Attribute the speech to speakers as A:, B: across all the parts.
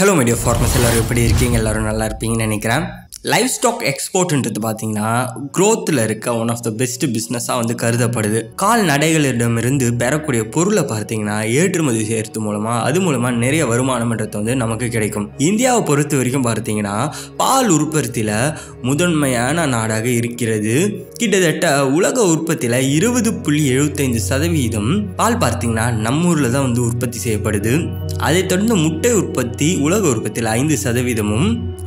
A: Hello my dear farmers, எல்லாரும் எப்படி இருக்கீங்க? எல்லாரும் நல்லா இருப்பீங்கன்னு நினைக்கிறேன். லைவ் ஸ்டாக் எக்ஸ்போர்ட்ன்றது பார்த்தீங்கன்னா க்ரோத்தில் இருக்க ஒன் ஆஃப் த பெஸ்ட் பிஸ்னஸாக வந்து கருதப்படுது. கால்நடைகளிடமிருந்து பெறக்கூடிய பொருளை பார்த்தீங்கன்னா ஏற்றுமதி செய்கிறது மூலமாக அது மூலமாக நிறைய வருமானம்ன்றது வந்து நமக்கு கிடைக்கும். இந்தியாவை பொறுத்த வரைக்கும் பார்த்தீங்கன்னா பால் உற்பத்தியில் முதன்மையான நாடாக இருக்கிறது. கிட்டத்தட்ட உலக உற்பத்தியில் 20.75% பால் பார்த்தீங்கன்னா நம்ம ஊரில் தான் வந்து உற்பத்தி செய்யப்படுது. அதை தொடர்ந்து முட்டை உற்பத்தி உலக உற்பத்தியில் 5%,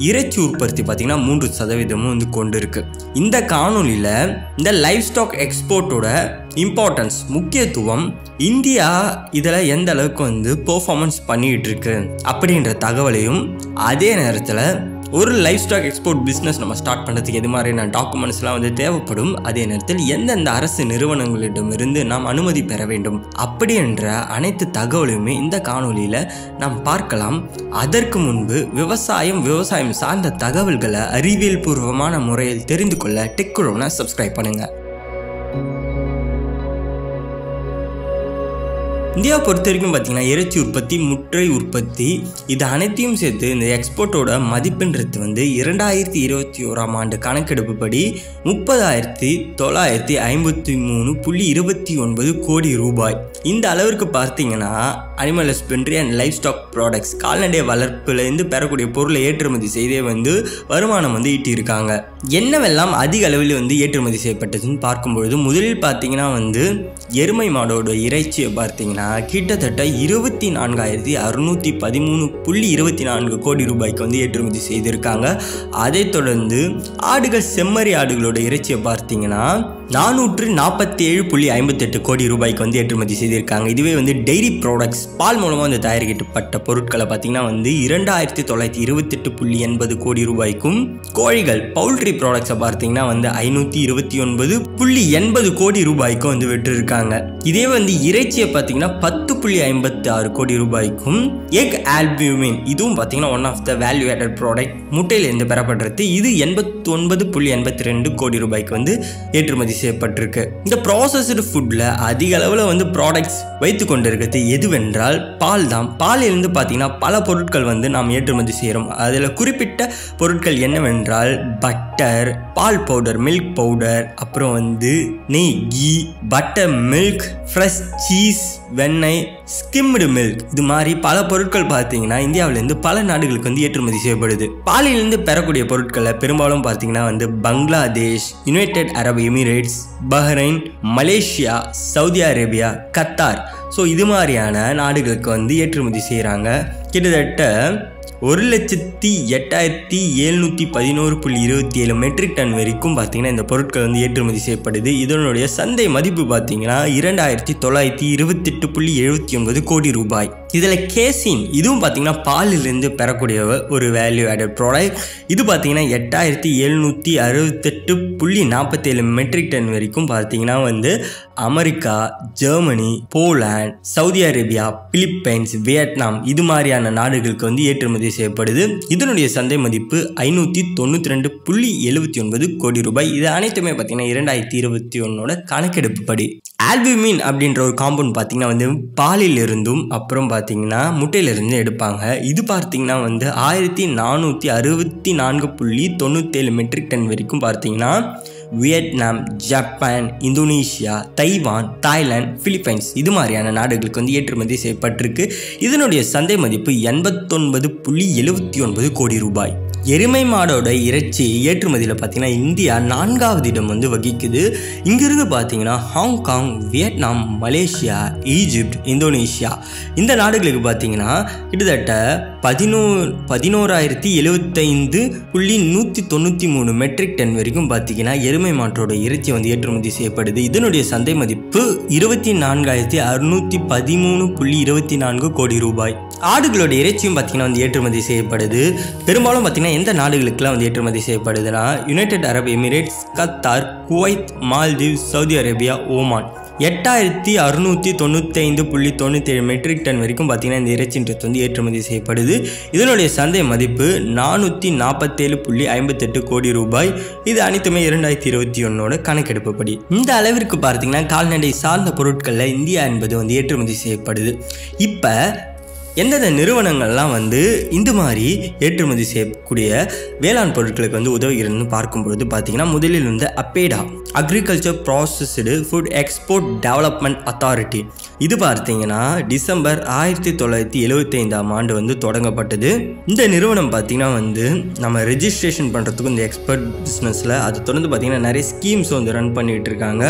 A: இறைச்சி உற்பத்தி பார்த்தீங்கன்னா 3% வந்து கொண்டு இருக்கு. இந்த காணொலியில் இந்த லைவ் ஸ்டாக் எக்ஸ்போர்ட்டோட இம்பார்ட்டன்ஸ், முக்கியத்துவம், இந்தியா இதில் எந்த அளவுக்கு வந்து பெர்ஃபார்மன்ஸ் பண்ணிகிட்டு இருக்கு அப்படின்ற தகவலையும், அதே நேரத்தில் ஒரு லைவ் ஸ்டாக் எக்ஸ்போர்ட் பிஸ்னஸ் நம்ம ஸ்டார்ட் பண்ணுறதுக்கு எது மாதிரியான டாக்குமெண்ட்ஸ்லாம் வந்து தேவைப்படும், அதே நேரத்தில் எந்தெந்த அரசு நிறுவனங்களிடமிருந்து நாம் அனுமதி பெற வேண்டும் அப்படின்ற அனைத்து தகவலுமே இந்த காணொலியில் நாம் பார்க்கலாம். அதற்கு முன்பு விவசாயம் சார்ந்த தகவல்களை அறிவியல் பூர்வமான முறையில் தெரிந்து கொள்ள டெக்குரோனை சப்ஸ்கிரைப் பண்ணுங்கள். இந்தியாவை பொறுத்த வரைக்கும் பார்த்தீங்கன்னா இறைச்சி உற்பத்தி, முட்டை உற்பத்தி, இது அனைத்தையும் சேர்த்து இந்த எக்ஸ்போர்ட்டோட மதிப்புன்றது வந்து 2021ஆம் ஆண்டு கணக்கெடுப்பு படி 30,953.29 கோடி ரூபாய். இந்த அளவிற்கு பார்த்தீங்கன்னா animal husbandry and livestock products, கால்நடை வளர்ப்புலேருந்து பெறக்கூடிய பொருளை ஏற்றுமதி செய்தே வந்து வருமானம் வந்து ஈட்டியிருக்காங்க. என்னவெல்லாம் அதிக அளவில் வந்து ஏற்றுமதி செய்யப்பட்டதுன்னு பார்க்கும்பொழுது முதலில் பார்த்தீங்கன்னா வந்து எருமை மாடோட இறைச்சியை பார்த்தீங்கன்னா கிட்டத்தட்ட 24,613.24 கோடி ரூபாய்க்கு வந்து ஏற்றுமதி செய்திருக்காங்க. அதைத் தொடர்ந்து ஆடுகள், செம்மறி ஆடுகளோட இறைச்சியை பார்த்தீங்கன்னா 447.58 கோடி ரூபாய்க்கு வந்து ஏற்றுமதி செய்திருக்காங்க. இதுவே வந்து டெய்ரி ப்ராடக்ட்ஸ், பால் மூலமாக வந்து தயாரிக்கப்பட்ட பொருட்களை பார்த்தீங்கன்னா வந்து 2,928.80 கோடி ரூபாய்க்கும், கோழிகள், பவுல்ட்ரி ப்ராடக்ட்ஸை பார்த்தீங்கன்னா வந்து 529.80 கோடி ரூபாய்க்கும் வந்து வெற்றிருக்காங்க. இதே வந்து இறைச்சியை பார்த்தீங்கன்னா 10.56 கோடி ரூபாய்க்கும், எக் ஆல்பியூமின், இதுவும் பார்த்தீங்கன்னா one of the value added product, முட்டையிலிருந்து பெறப்படுறது, இது 89.82 கோடி ரூபாய்க்கு வந்து ஏற்றுமதி செய்யப்பட்டிருக்கு. இந்த ப்ராசஸ்டு ஃபுட்டில் அதிக அளவில் வந்து ப்ராடக்ட்ஸ் வைத்து கொண்டிருக்கிறது எதுவென்றால் பால் தான். பாலிலிருந்து பார்த்தீங்கன்னா பல பொருட்கள் வந்து நாம் ஏற்றுமதி செய்கிறோம். அதில் குறிப்பிட்ட பொருட்கள் என்னவென்றால் பட்டர், பால் பவுடர், மில்க் பவுடர், அப்புறம் வந்து நெய், ghee, buttermilk, fresh cheese, வெண்ணெய், ஸ்கிம்டு மில்க், இது மாதிரி பல பொருட்கள் பார்த்தீங்கன்னா இந்தியாவிலேருந்து பல நாடுகளுக்கு வந்து ஏற்றுமதி செய்யப்படுது. பாலிலிருந்து பெறக்கூடிய பொருட்களை பெரும்பாலும் பார்த்தீங்கன்னா வந்து Bangladesh, United Arab Emirates, Bahrain, Malaysia, Saudi Arabia, Qatar, so இது மாதிரியான நாடுகளுக்கு வந்து ஏற்றுமதி செய்கிறாங்க. கிட்டத்தட்ட 1,08,711.27 மெட்ரிக் டன் வரைக்கும் பார்த்தீங்கன்னா இந்த பொருட்கள் வந்து ஏற்றுமதி செய்யப்படுது. இதனுடைய சந்தை மதிப்பு பார்த்தீங்கன்னா 2,928.79 கோடி ரூபாய். இதில் கேசின், இதுவும் பார்த்தீங்கன்னா பாலிலிருந்து பெறக்கூடிய ஒரு வேல்யூ ஆடட் ப்ராடக்ட். இது பார்த்தீங்கன்னா 8,768.47 மெட்ரிக் டன் வரைக்கும் பார்த்தீங்கன்னா வந்து America, Germany, Poland, Saudi Arabia, Philippines, Vietnam, இது மாதிரியான நாடுகளுக்கு வந்து ஏற்றுமதி செய்யப்படுது. இதனுடைய சந்தை மதிப்பு 592.79 கோடி ரூபாய். இது அனைத்துமே பார்த்தீங்கன்னா 2021 கணக்கெடுப்பு படி. ஆல்பியூமின் அப்படின்ற ஒரு காம்பவுண்ட் பார்த்தீங்கன்னா வந்து பாலில் இருந்தும் அப்புறம் பார்த்தீங்கன்னா முட்டையிலிருந்து எடுப்பாங்க. இது பார்த்தீங்கன்னா வந்து 1,464.97 மெட்ரிக் டன் வரைக்கும் பார்த்தீங்கன்னா Vietnam, Japan, Indonesia, Taiwan, Thailand, Philippines, இது மாதிரியான நாடுகளுக்கு வந்து ஏற்றுமதி செய்யப்பட்டிருக்கு. இதனுடைய சந்தை மதிப்பு 89.79 கோடி ரூபாய். எருமை மாடோட இறைச்சி ஏற்றுமதியில் பார்த்தீங்கன்னா இந்தியா 4வது இடம் வந்து வகிக்குது. இங்கிருந்து பார்த்தீங்கன்னா Hong Kong, Vietnam, Malaysia, Egypt, Indonesia, இந்த நாடுகளுக்கு பார்த்தீங்கன்னா கிட்டத்தட்ட 11,075.193 மெட்ரிக் டன் வரைக்கும் பார்த்தீங்கன்னா எருமை மாட்டோட இறைச்சி வந்து ஏற்றுமதி செய்யப்படுது. இதனுடைய சந்தை மதிப்பு 24,613.24 கோடி ரூபாய். ஆடுகளோட இறைச்சியும் பார்த்தீங்கன்னா வந்து ஏற்றுமதி செய்யப்படுது. பெரும்பாலும் பார்த்தீங்கன்னா எந்த நாடுகளுக்கெல்லாம் வந்து ஏற்றுமதி செய்யப்படுதுன்னா United Arab Emirates, Qatar, Kuwait, Maldives, Saudi Arabia, Oman. 8,695.97 metric ton வரைக்கும் பார்த்தீங்கன்னா இந்த இறைச்சின்றது வந்து ஏற்றுமதி செய்யப்படுது. இதனுடைய சந்தை மதிப்பு 447.58 கோடி ரூபாய். இது அனைத்துமே 2021 கணக்கெடுப்பு படி. இந்த அளவிற்கு பார்த்தீங்கன்னா கால்நடை சார்ந்த பொருட்களில் இந்தியா என்பது வந்து ஏற்றுமதி செய்யப்படுது. இப்போ எந்தெந்த நிறுவனங்கள்லாம் வந்து இந்த மாதிரி ஏற்றுமதி செய்யக்கூடிய வேளாண் பொருட்களுக்கு வந்து உதவுகிறதுன்னு பார்க்கும்பொழுது பார்த்தீங்கன்னா முதலில் வந்து APEDA agriculture processed food export development authority. இது பார்த்தீங்கன்னா டிசம்பர் 1975 ஆண்டு வந்து தொடங்கப்பட்டது. இந்த நிறுவனம் பார்த்தீங்கன்னா வந்து நம்ம ரெஜிஸ்ட்ரேஷன் பண்ணுறதுக்கும் இந்த எக்ஸ்போர்ட் பிஸ்னஸில் அது தொடர்ந்து பார்த்தீங்கன்னா நிறைய ஸ்கீம்ஸ் வந்து ரன் பண்ணிகிட்டு இருக்காங்க.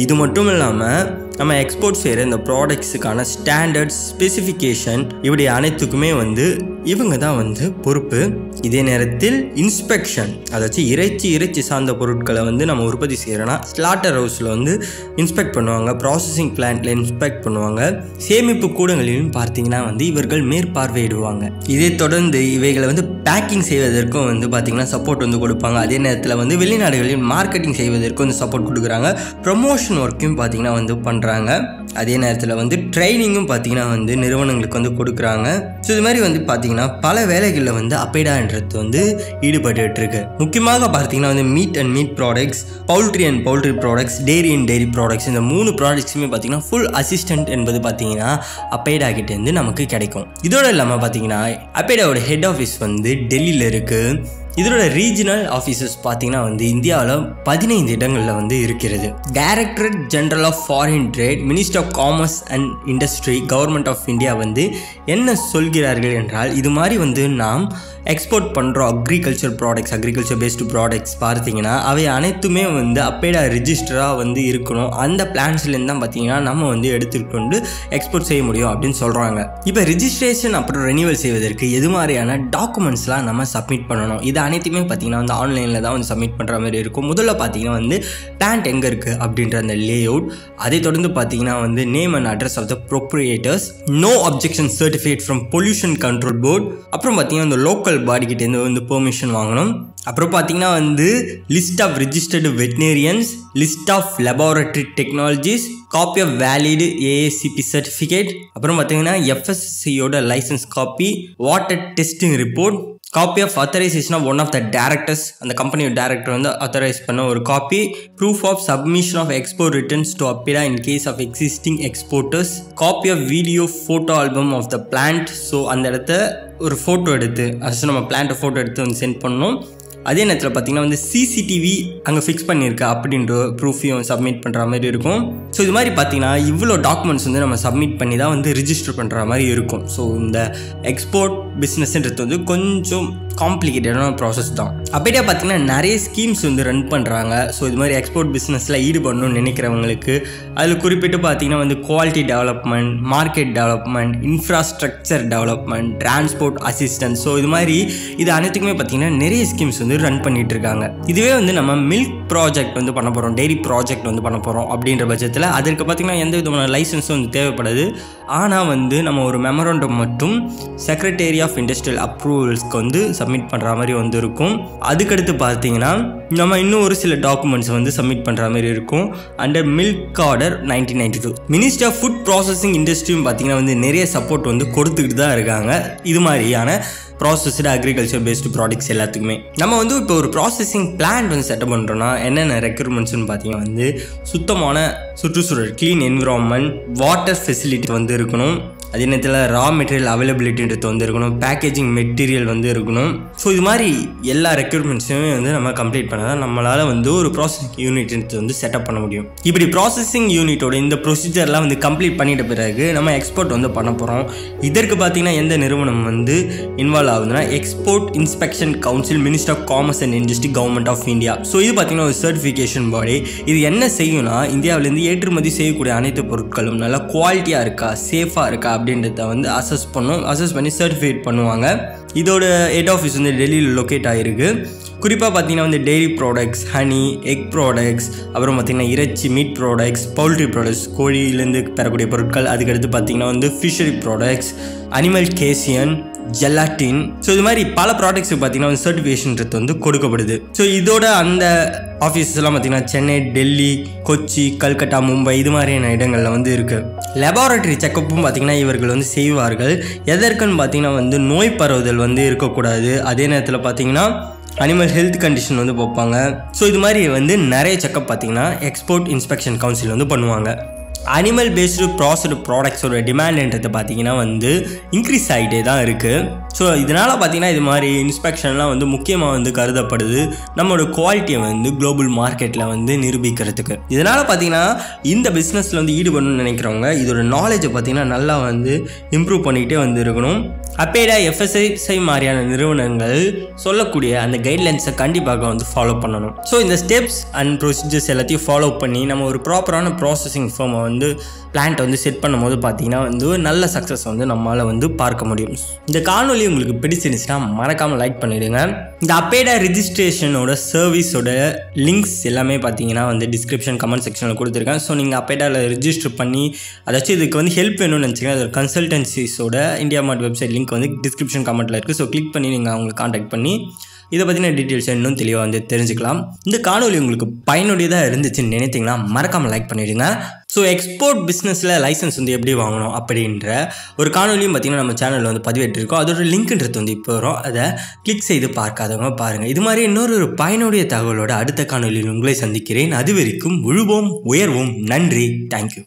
A: இது மட்டும் இல்லாமல் நம்ம எக்ஸ்போர்ட் செய்கிற இந்த ப்ராடக்ட்ஸுக்கான ஸ்டாண்டர்ட்ஸ் ஸ்பெசிஃபிகேஷன் இப்படி அனைத்துக்குமே வந்து இவங்க தான் வந்து பொறுப்பு. இதே நேரத்தில் இன்ஸ்பெக்ஷன், அதாச்சும் இறைச்சி சார்ந்த பொருட்களை வந்து நம்ம உற்பத்தி செய்கிறோன்னா ஸ்லாட்டர் ஹவுஸில் வந்து இன்ஸ்பெக்ட் பண்ணுவாங்க, ப்ராசஸிங் பிளான்ட்டில் இன்ஸ்பெக்ட் பண்ணுவாங்க, சேமிப்பு கூடங்களிலும் பார்த்தீங்கன்னா வந்து இவர்கள் மேற்பார்வையிடுவாங்க. இதை தொடர்ந்து இவைகளை வந்து பேக்கிங் செய்வதற்கும் வந்து பார்த்திங்கன்னா சப்போர்ட் வந்து கொடுப்பாங்க. அதே நேரத்தில் வந்து வெளிநாடுகளில் மார்க்கெட்டிங் செய்வதற்கும் வந்து சப்போர்ட் கொடுக்குறாங்க. ப்ரொமோஷன் ஒர்க்கையும் பார்த்திங்கன்னா வந்து பண்ணுறாங்க. அதே நேரத்தில் வந்து ட்ரைனிங்கும் பார்த்தீங்கன்னா வந்து நிறுவனங்களுக்கு வந்து கொடுக்குறாங்க. ஸோ இது மாதிரி வந்து பார்த்தீங்கன்னா பல வேலைகளில் வந்து அப்பேடான்றது வந்து ஈடுபட்டு இருக்கு. முக்கியமாக பார்த்தீங்கன்னா வந்து meet and meet products, poultry and poultry products, dairy and dairy products, இந்த 3 ப்ராடக்ட்ஸுமே பார்த்தீங்கன்னா ஃபுல் அசிஸ்டன்ட் என்பது பார்த்தீங்கன்னா அப்பேடா கிட்டேருந்து நமக்கு கிடைக்கும். இதோட இல்லாமல் பார்த்தீங்கன்னா அப்பேடாவோட ஹெட் ஆஃபீஸ் வந்து டெல்லியில் இருக்குது. இதோட ரீஜனல் ஆஃபீஸஸ் பார்த்தீங்கன்னா வந்து இந்தியாவில் 15 இடங்களில் வந்து இருக்கிறது. Directorate General of Foreign Trade, Minister of Commerce and Industry, Government of India வந்து என்ன சொல்கிறார்கள் என்றால், இது மாதிரி வந்து நாம் எக்ஸ்போர்ட் பண்ணுறோம் agriculture products, agriculture based products பார்த்தீங்கன்னா அவை அனைத்துமே வந்து அப்பேடா ரிஜிஸ்டராக வந்து இருக்கணும். அந்த பிளான்ஸ்லேருந்து தான் பார்த்தீங்கன்னா நம்ம வந்து எடுத்துக்கொண்டு எக்ஸ்போர்ட் செய்ய முடியும் அப்படின்னு சொல்கிறாங்க. இப்போ ரிஜிஸ்ட்ரேஷன் அப்புறம் ரெனியூவல் செய்வதற்கு எது மாதிரியான டாக்குமெண்ட்ஸ்லாம் நம்ம சப்மிட் பண்ணணும், இது அனைத்துமே பார்த்தீங்கன்னா வந்து ஆன்லைனில் தான் வந்து சப்மிட் பண்ணுற மாதிரி இருக்கும். முதல்ல பார்த்தீங்கன்னா வந்து பிளான்ட் எங்கே இருக்குது அப்படின்ற அந்த லே அவுட், அதை தொடர்ந்து பார்த்தீங்கன்னா வந்து name and address of the proprietors, no objection certificate from pollution control board, அப்புறம் பார்த்தீங்கன்னா இந்த லோக்கல் பாடிக்கிட்டேருந்து வந்து பெர்மிஷன் வாங்கணும். அப்புறம் பார்த்தீங்கன்னா வந்து list of registered veterinarians, list of laboratory technologies, copy of valid AACP certificate, அப்புறம் பார்த்தீங்கன்னா எஃப்எஸ்சியோட licence copy, water testing report, copy of authorisation of one of the directors, அந்த கம்பெனியோட டைரக்டர் வந்து அத்தரைஸ் பண்ண ஒரு copy, proof of submission of export returns to APEDA in case of existing exporters, copy of video photo album of the plant. So அந்த இடத்த ஒரு photo எடுத்து அதாவது நம்ம பிளான்ட்டை ஃபோட்டோ எடுத்து வந்து சென்ட் பண்ணணும். அதே நேரத்தில் பார்த்தீங்கன்னா வந்து சிசிடிவி அங்கே ஃபிக்ஸ் பண்ணியிருக்கா அப்படின்ற ப்ரூஃபையும் சப்மிட் பண்ணுற மாதிரி இருக்கும். ஸோ இது மாதிரி பார்த்தீங்கன்னா இவ்வளோ டாக்குமெண்ட்ஸ் வந்து நம்ம சப்மிட் பண்ணி தான் வந்து ரிஜிஸ்டர் பண்ணுற மாதிரி இருக்கும். ஸோ இந்த எக்ஸ்போர்ட் பிஸ்னஸ்ன்றது வந்து கொஞ்சம் காம்ப்ளிகேட்டடான ப்ராசஸ் தான். அப்படியே பார்த்தீங்கன்னா நிறைய ஸ்கீம்ஸ் வந்து ரன் பண்ணுறாங்க. ஸோ இது மாதிரி எக்ஸ்போர்ட் பிஸ்னஸில் ஈடுபடணும்னு நினைக்கிறவங்களுக்கு அதில் குறிப்பிட்டு பார்த்தீங்கன்னா வந்து quality development, market development, infrastructure development, transport assistance, so இது மாதிரி இது அனைத்துக்குமே பார்த்தீங்கன்னா நிறைய ஸ்கீம்ஸ் வந்து ரன் பண்ணிட்டு இருக்காங்க. இதுவே வந்து நம்ம மில்க் ப்ராஜெக்ட் வந்து பண்ண போகிறோம், டெய்ரி ப்ராஜெக்ட் வந்து பண்ண போகிறோம் அப்படின்ற பட்சத்தில் அதற்கு பார்த்தீங்கன்னா எந்த விதமான லைசன்ஸும் வந்து தேவைப்படாது. ஆனால் வந்து நம்ம ஒரு மெமரண்டம் மட்டும் செக்ரட்டரி ஆஃப் இண்டஸ்ட்ரியல் அப்ரூவல்ஸ்க்கு வந்து சப்மிட் பண்ணுற மாதிரி வந்து இருக்கும். அதுக்கடுத்து பார்த்தீங்கன்னா நம்ம இன்னும் ஒரு சில டாக்குமெண்ட்ஸ் வந்து சப்மிட் பண்ணுற மாதிரி இருக்கும். Under milk order 1992 minister of food processing இண்டஸ்ட்ரியும் பார்த்தீங்கன்னா வந்து நிறைய சப்போர்ட் வந்து கொடுத்துக்கிட்டு தான் இருக்காங்க. இது மாதிரியான ப்ராசஸ்டு அக்ரிகல்ச்சர் பேஸ்டு ப்ராடக்ட்ஸ் எல்லாத்துக்குமே நம்ம வந்து இப்போ ஒரு ப்ராசஸிங் பிளான்ட் வந்து செட்டப் பண்ணுறோன்னா என்னென்ன ரெக்யர்மெண்ட்ஸ்னு பார்த்தீங்கன்னா வந்து சுத்தமான சுற்றுச்சூழல், க்ளீன் என்விரான்மெண்ட், வாட்டர் ஃபெசிலிட்டி வந்து இருக்கணும். அதே நேரத்தில் ரா மெட்டீரியல் அவைலபிலிட்டின்றது வந்து இருக்கணும், பேக்கேஜிங் மெட்டீரியல் வந்து இருக்கணும். ஸோ இது மாதிரி எல்லா ரெக்யர்மெண்ட்ஸுமே வந்து நம்ம கம்ப்ளீட் பண்ணால் தான் நம்மளால் வந்து ஒரு ப்ராசஸிங் யூனிட் வந்து செட்டப் பண்ண முடியும். இப்படி ப்ராசஸிங் யூனிட்டோட இந்த ப்ரொசீஜர்லாம் வந்து கம்ப்ளீட் பண்ணிட்ட பிறகு நம்ம எக்ஸ்போர்ட் வந்து பண்ண போகிறோம். இதற்கு பார்த்தீங்கன்னா எந்த நிறுவனம் வந்து இன்வால்வ் ஆகுதுன்னா Export Inspection Council, Minister of Commerce and Industry, Government of India. So இது பார்த்தீங்கன்னா ஒரு சர்டிஃபிகேஷன் பாடி. இது என்ன செய்யும்னா இந்தியாவிலேருந்து ஏற்றுமதி செய்யக்கூடிய அனைத்து பொருட்களும் நல்லா குவாலிட்டியாக இருக்கா, சேஃபாக இருக்கா அப்படின்றத வந்து அசஸ் பண்ணி சர்டிஃபிகேட் பண்ணுவாங்க. இதோட ஹெட் ஆஃபீஸ் வந்து டெல்லியில் லொக்கேட் ஆகிருக்கு. குறிப்பாக பார்த்தீங்கன்னா வந்து dairy products, honey, egg products, அப்புறம் பார்த்தீங்கன்னா இறைச்சி, மீட் ப்ராடக்ட்ஸ், பவுல்ட்ரி ப்ராடக்ட்ஸ், கோழியிலேருந்து பெறக்கூடிய பொருட்கள், அதுக்கடுத்து பார்த்தீங்கன்னா வந்து fishery products, animal KCN, gelatine. So இது மாதிரி பல ப்ராடக்ட்ஸுக்கு பார்த்தீங்கன்னா வந்து சர்டிஃபிகேஷன்றது வந்து கொடுக்கப்படுது. ஸோ இதோட அந்த ஆஃபீஸஸ்லாம் பார்த்தீங்கன்னா சென்னை, டெல்லி, கொச்சி, கல்கட்டா, மும்பை இது மாதிரியான இடங்களில் வந்து இருக்குது. லெபார்டரி செக்கப்பும் பார்த்தீங்கன்னா இவர்கள் வந்து செய்வார்கள். எதற்குன்னு பார்த்தீங்கன்னா வந்து நோய் பரவுதல் வந்து இருக்கக்கூடாது. அதே நேரத்தில் பார்த்தீங்கன்னா அனிமல் ஹெல்த் கண்டிஷன் வந்து பார்ப்பாங்க. ஸோ இது மாதிரி வந்து நிறைய செக்கப் பார்த்தீங்கன்னா எக்ஸ்போர்ட் இன்ஸ்பெக்ஷன் கவுன்சில் வந்து பண்ணுவாங்க. அனிமல் பேஸ்டு ப்ராசஸ்டு ப்ராடக்ட்ஸோட டிமாண்ட்ன்றது பார்த்தீங்கன்னா வந்து இன்க்ரீஸ் ஆகிட்டே தான் இருக்குது. ஸோ இதனால் பார்த்தீங்கன்னா இது மாதிரி இன்ஸ்பெக்ஷன்லாம் வந்து முக்கியமாக வந்து கருதப்படுது நம்மளோட குவாலிட்டியை வந்து குளோபல் மார்க்கெட்டில் வந்து நிரூபிக்கிறதுக்கு. இதனால் பார்த்தீங்கன்னா இந்த பிஸ்னஸில் வந்து ஈடுபடணும்னு நினைக்கிறவங்க இதோட நாலேஜை பார்த்தீங்கன்னா நல்லா வந்து இம்ப்ரூவ் பண்ணிக்கிட்டே வந்து இருக்கணும். அப்பேடா FSSAI மாதிரியான நிறுவனங்கள் சொல்லக்கூடிய அந்த கைட்லைன்ஸை கண்டிப்பாக வந்து ஃபாலோ பண்ணணும். ஸோ இந்த ஸ்டெப்ஸ் அண்ட் ப்ரொசீஜர்ஸ் எல்லாத்தையும் ஃபாலோ பண்ணி நம்ம ஒரு ப்ராப்பரான ப்ராசஸிங் ஃபார்மை வந்து பிளான்ட்டை வந்து செட் பண்ணும் போது பார்த்தீங்கன்னா வந்து நல்ல சக்ஸஸ் வந்து நம்மளால் வந்து பார்க்க முடியும். இந்த காணொலி உங்களுக்கு பிடிச்சிருந்துச்சுன்னா மறக்காமல் லைக் பண்ணிவிடுங்க. இந்த அப்பேடா ரிஜிஸ்ட்ரேஷனோட சர்வீஸோட லிங்க்ஸ் எல்லாமே பார்த்தீங்கன்னா வந்து டிஸ்கிரிப்ஷன் கமெண்ட் செக்ஷனில் கொடுத்துருக்கேன். ஸோ நீங்கள் அப்பேடாவில் ரிஜிஸ்டர் பண்ணி அதாச்சும் இதுக்கு வந்து ஹெல்ப் வேணும்னு நினச்சிங்கன்னா அதோட கன்சல்டன்சிஸோட இந்தியா மார்ட் வெப்சைட் லிங்க் வந்து டிஸ்கிரிப்ஷன் கமெண்ட்டில் இருக்குது. ஸோ கிளிக் பண்ணி நீங்கள் அவங்களை காண்டாக்ட் பண்ணி இதை பற்றின டீட்டெயில்ஸ் இன்னும் தெளிவாக வந்து தெரிஞ்சுக்கலாம். இந்த காணொலி உங்களுக்கு பயனுடையதாக இருந்துச்சுன்னு நினைத்தீங்கன்னா மறக்காமல் லைக் பண்ணிவிடுங்க. ஸோ எக்ஸ்போர்ட் பிஸ்னஸில் லைசன்ஸ் வந்து எப்படி வாங்கணும் அப்படின்ற ஒரு காணொலியும் பார்த்திங்கன்னா நம்ம சேனலில் வந்து பதிவேற்றிருக்கோம். அதோட லிங்க்ன்றது வந்து இப்போ வரும். அதை கிளிக் செய்து பார்க்காதவங்க பாருங்கள். இது மாதிரி இன்னொரு பயனுடைய தகவலோட அடுத்த காணொலியில் உங்களை சந்திக்கிறேன். அது வரைக்கும் உழுவோம் உயர்வோம். நன்றி. தேங்க்யூ.